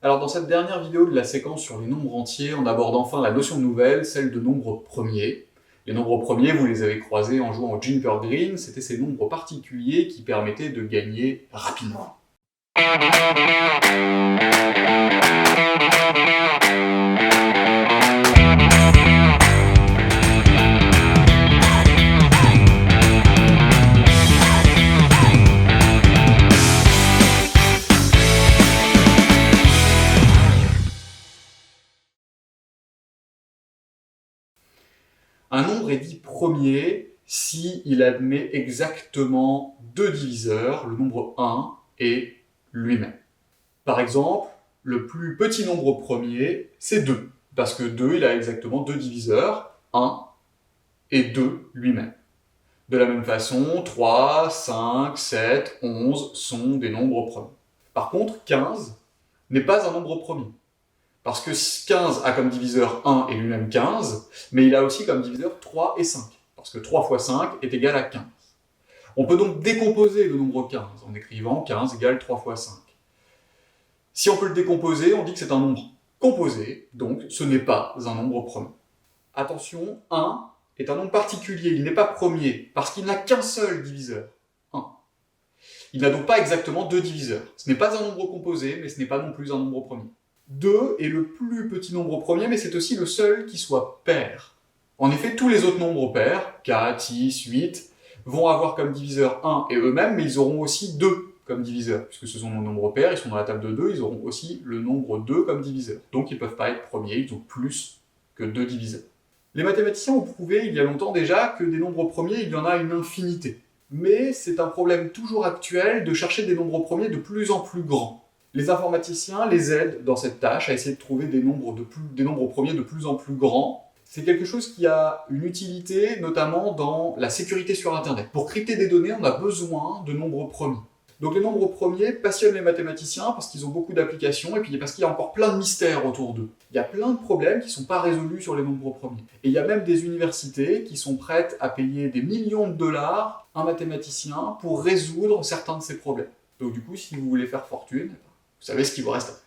Alors dans cette dernière vidéo de la séquence sur les nombres entiers, on aborde enfin la notion nouvelle, celle de nombres premiers. Les nombres premiers, vous les avez croisés en jouant au Juniper Green, c'était ces nombres particuliers qui permettaient de gagner rapidement. Un nombre est dit premier s'il admet exactement deux diviseurs, le nombre 1 et lui-même. Par exemple, le plus petit nombre premier, c'est 2, parce que 2, il a exactement deux diviseurs, 1 et 2 lui-même. De la même façon, 3, 5, 7, 11 sont des nombres premiers. Par contre, 15 n'est pas un nombre premier. Parce que 15 a comme diviseur 1 et lui-même 15, mais il a aussi comme diviseur 3 et 5. Parce que 3 fois 5 est égal à 15. On peut donc décomposer le nombre 15 en écrivant 15 égale 3 fois 5. Si on peut le décomposer, on dit que c'est un nombre composé, donc ce n'est pas un nombre premier. Attention, 1 est un nombre particulier, il n'est pas premier, parce qu'il n'a qu'un seul diviseur, 1. Il n'a donc pas exactement deux diviseurs. Ce n'est pas un nombre composé, mais ce n'est pas non plus un nombre premier. 2 est le plus petit nombre premier, mais c'est aussi le seul qui soit pair. En effet, tous les autres nombres pairs, 4, 6, 8, vont avoir comme diviseur 1 et eux-mêmes, mais ils auront aussi 2 comme diviseur, puisque ce sont nos nombres pairs, ils sont dans la table de 2, ils auront aussi le nombre 2 comme diviseur. Donc ils ne peuvent pas être premiers, ils ont plus que 2 diviseurs. Les mathématiciens ont prouvé il y a longtemps déjà que des nombres premiers, il y en a une infinité. Mais c'est un problème toujours actuel de chercher des nombres premiers de plus en plus grands. Les informaticiens les aident dans cette tâche à essayer de trouver des nombres premiers de plus en plus grands. C'est quelque chose qui a une utilité, notamment dans la sécurité sur Internet. Pour crypter des données, on a besoin de nombres premiers. Donc les nombres premiers passionnent les mathématiciens parce qu'ils ont beaucoup d'applications et puis parce qu'il y a encore plein de mystères autour d'eux. Il y a plein de problèmes qui ne sont pas résolus sur les nombres premiers. Et il y a même des universités qui sont prêtes à payer des millions de dollars à un mathématicien pour résoudre certains de ces problèmes. Donc du coup, si vous voulez faire fortune, vous savez ce qu'il vous reste à faire.